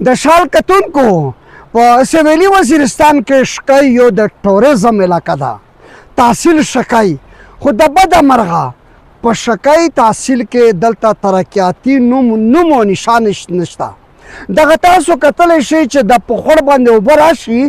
د شال کتونکو په سویلي وزیرستان کې شکی یو د ټوریزم علاقه ده. تحصیل شکی خو د بده مرغه په شکی تحصیل کې دلته ترقیاتي نوم او نشان نشته. دغه تاسو کتلی شئ چې د پخوړ باندې اوبه راشي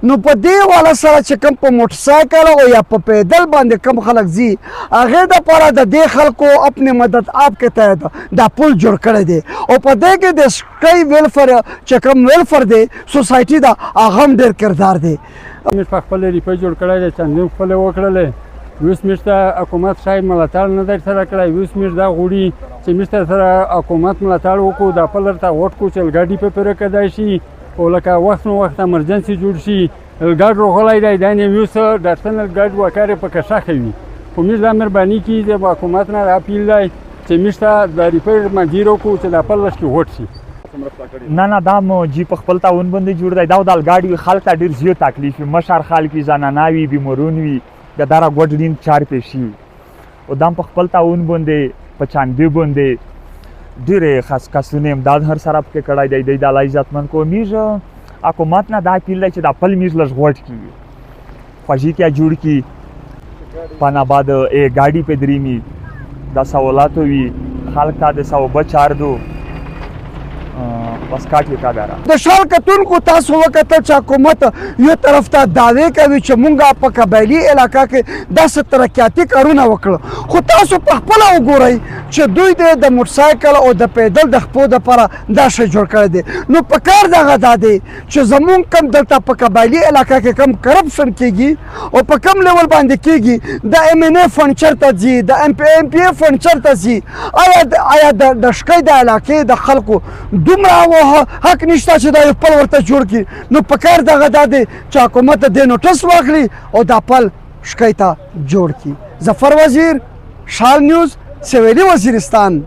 نو په دې والا سره چې کوم په موټرسایکل او یا په پیدل باندې کوم خلک ځي هغې دپاره د دې خلکو اپنې مدد آپ کے تحت دا پل جوړ کړی دی او په دې کې د سکی ویلفر چې کوم ویلفر دی سوسایټي ده هغه هم ډېر کردار دی. موږ په خپله ریپه جوړ کړی دی چندین خپله وکړلی اوس موږ ته حکومت صاحب ملاتړ نه دی سره کړی. اوس موږ دا غواړي چې موږ ته سره حکومت ملاتړ وکړو دا پل ورته وټ کړو چې الګاډي په پوره کیدای شي او لکه وخت نو وخت امرجنسي جوړ شي الګاډ روغلی دی دا نه یو څه ډاټسن الګاډ وکړې په کښه وي خو موږ دا مهرباني کوي د حکومت نه اپیل دی چې موږ ته د ریپیر مګیر وکړو چې دا پل لږ وټ شي. نه دا مو جی په خپل تاون باندې جوړ دی دا د الګاډي خلک ته ډېر زیات تکلیف وي مشر خلک وي زنانه وي بیمارون وي د داره ګډ چار پیشي او دا په خپل تاون باندې په چاندي باندې ډېرې خاص کسونه امداد هر سره پکې کړی دی د الله عزتمند کو میږ حکومت نه دا اپیل دی چې دا پل میږ لږ غوټ کړي خوږي کې جوړ کړي پناباد ګاډي په دریمي دا سہولت وي خلک ته د سوبه چار دو بس کاټ کا دارا د شال کتونکو تاسو وکتل چې حکومت یو طرف ته دعوې کوي چې مونږه په قبایلي علاقه کې داسې ترقیاتي کارونه وکړو خو تاسو په خپله وګورئ چې دوی د موټرسایکل او د پیدل د خپو دپاره دا شی جوړ کړی دی. نو په کار دغه دا دی چې زمونږ کم دلته په قبایلي علاقه کې کم کرپشن کیږي او په کم لیول باندې کیږي د ایم این ای فنډ چېرته ځي د ایم پی ای فنډ چېرته ځي آیا د شکی د علاقې د خلکو دومره حق نشته چې دا یو پل ورته جوړ کړي. نو په کار دغه دا دی چې حکومت د دې نوټس واخلي او دا پل شکی ته جوړ کړي. ظفر وزیر، شال نیوز، سویلي وزیرستان.